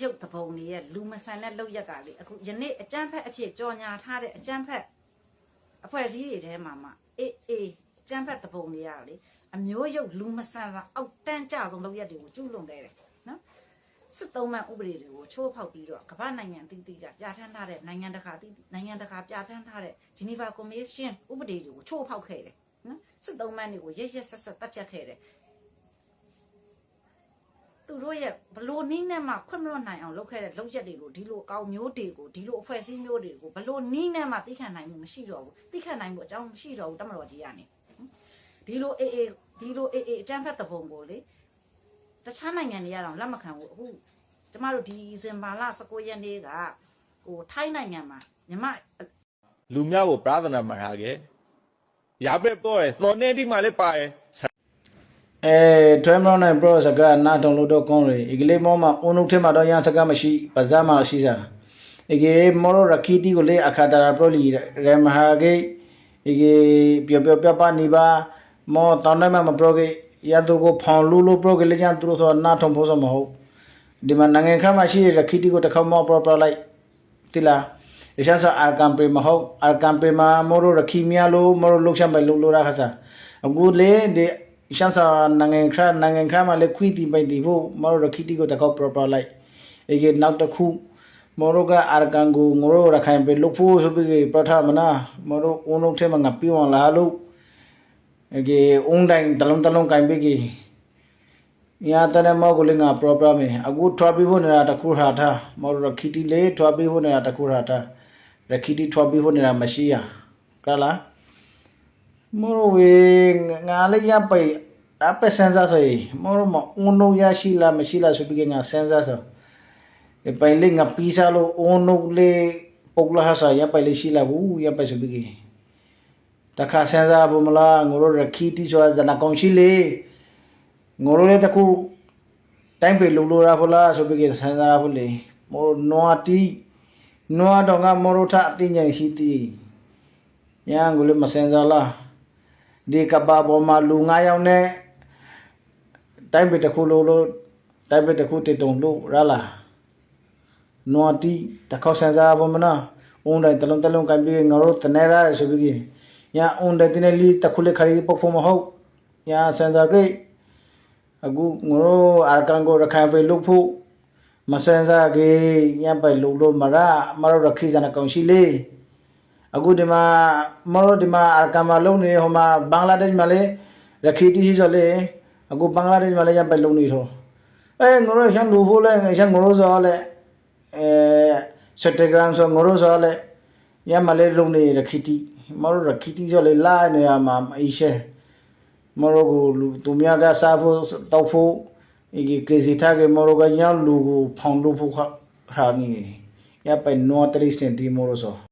ရုပ်သဘုံတွေရဲ့လူမဆန်တဲ့လောက်ရက်ကလေအခုယနေ့အကျန်းဖက်အဖြစ်ကြော်ညာထားတဲ့အကျန်းဖက်အဖွဲ့အစည်းတွေထဲမှာအေးအကျန်းဖက်သဘုံတွေကလေအမျိုးရုပ်လူမဆန်တာအောက်တန်းကြဆုံးလောက်ရက်တွေကိုကျူးလွန်ခဲ့တယ်နော်စစ်သုံးမှန်ဥပဒေတွေကိုချိုးဖောက်ပြီးတော့ကမ္ဘာနိုင်ငံအသီးသီးကပြဋ္ဌာန်းထားတဲ့နိုင်ငံတကာပြဋ္ဌာန်းထားတဲ့ Geneva Convention ဥပဒေတွေကိုချိုးဖောက်ခဲ့တယ်နော်စစ်သုံးမှန်တွေကိုရက်ဆက်တပ်ဖြတ်ခဲ့တယ်သူတို့ရဲ့ဘလို့နီးနဲ့မှခွင့်မလွတ်နိုင်အောင်လုပ်ခဲ့တဲ့လုပ်ရက်တွေကိုဒီလိုအကောင်မျိုးတွေကိုဒီလိုအဖွဲ့အစည်းမျိုးတွေကိုဘလို့နီးနဲ့မှသိခံနိုင်မှုမရှိတော့ဘူးသိခံနိုင်မှုအကြောင်းမရှိတော့ဘူးတမတော်ကြီးကနေဒီလိုအေးအကျန်းဖက်တဲ့ပုံကိုလေတခြားနိုင်ငံတွေကတော့လက်မခံဘူးအခုကျမတို့ဒီဇင်ဘာလ19ရက်နေ့ကဟိုထိုင်းနိုင်ငံမှာမြမလူမျိုးကိုပရာသနာမှာထားခဲ့ရပဲပေါ်ရသောနေဒီမှာလည်းပါရထွဲမလို့နိုင် bro စကားနာတုံလို့တော့ကောင်းလေဒီကလေးမောမှာအုံနုထဲမှာတော့ရစကားမရှိပဇာမှာရှိစားဒီကမောရခီတီကိုလေအခါတာပရိုလီရမဟာကေဒီကပြပနေပါမောတောင်းနိုင်မှာပရိုကေရတူကိုဖောင်လူပရိုကေလေချန်သူတို့ဆိုနာထုံဖို့စမဟုတ်ဒီမှာနိုင်ငံခါမှာရှိရခီတီကိုတစ်ခေါက်မောပရိုလိုက်တိလားဒီချန်စာအာကမ်ပေမဟုတ်အာကမ်ပေမှာမောရခီမီယာလိုမောရလုချမ်းပဲလို့ရခါစားအခုလေဒီရှမ်းစာနိုင်ငံခါမှာလည်းခွီတီပိုင်တီဖို့မော်ရိုခီတီကိုတကောက် proper လိုက်အေကနောက်တစ်ခုမော်ရိုကအာကန်ကိုငရိုရခိုင်ပဲလုဖို့ဆိုပြီးပထမနာမော်ရိုအုံလုံးထဲမှာငါပြောင်းလာလို့အေကအုံတိုင်းတလုံးကင်ပြီးကြီးညာတရမောကိုလည်းငါ proper မယ်အခုထွားပြီးဖို့နေတာတခုဟာထားမော်ရိုခီတီလေးထွားပြီးဖို့နေတာတခုဟာထားရခီတီထွားပြီးဖို့နေတာမရှိရကလားမော်ဝေငါလည်းရပိုင်အပစန်စားဆိုမော်မအုံနိုရရှိလားမရှိလားဆိုပြီးငါစန်စားဆိုပိုင်လေးငါပီးစားလို့အုံနိုလေးပုတ်လာဟာစားရပိုင်လေးရှိလားဘူးရပိုင်ဆိုပြီးတခါစန်စားဘူးမလားငိုရခီတီဆိုတာနာကောင်ရှိလေငိုရတခုတိုင်းပေလုံလို့ရဖလားဆိုပြီးစန်စားဘူးလေမော်နွားတီနွားတော့ငါမော်ရထအသိဉာဏ်ရှိသည်ရန်ကိုလည်းမစန်စားလားဒီကဘာပေါ်မှာလူ9ယောက်နဲ့တိုင်းပေတခုလို့တိုင်းပေတခုတေတုံလို့ရလားနော်တီတခေါက်ဆန်စားပေါ်မနာအုံးတိုင်းတလုံးကင်ပြီးငါတို့တနေရဆိုပြီးညာအုံးတဲ့တင်းလီတခုလေခရီပုတ်ဖို့မဟုတ်ညာဆန်စားကြိအခုငါတို့အာကန်ကိုရခိုင်ပေလို့ဖို့မဆန်စားကြီးညာပဲလို့မရခီစနာကောင်ရှိလေအခုဒီမှာမော်ဒီမှာအာကမာလုံးနေဟိုမှာဘင်္ဂလားဒေ့ရှ်မှာလေရခီတီရှိဆိုလေအခုဘင်္ဂလားဒေ့ရှ်မှာလည်းရပဲလုံးနေတော့ငရိုရှန်လူဖို့လဲရှန်ငရိုဆိုလဲစတက်ဂရမ်ဆိုငရိုဆိုလဲရမလေးလုံးနေရခီတီမော်ရခီတီဆိုလေလာနေတာမှာအိရှဲမော်ကိုလူသူများကစားဖို့တောက်ဖို့ဒီကရေစီထားကမော်ကညောင်းလူကိုဖောင်လို့ဖို့ခါနေရပဲနော်တရိစင်တီမော်ဆို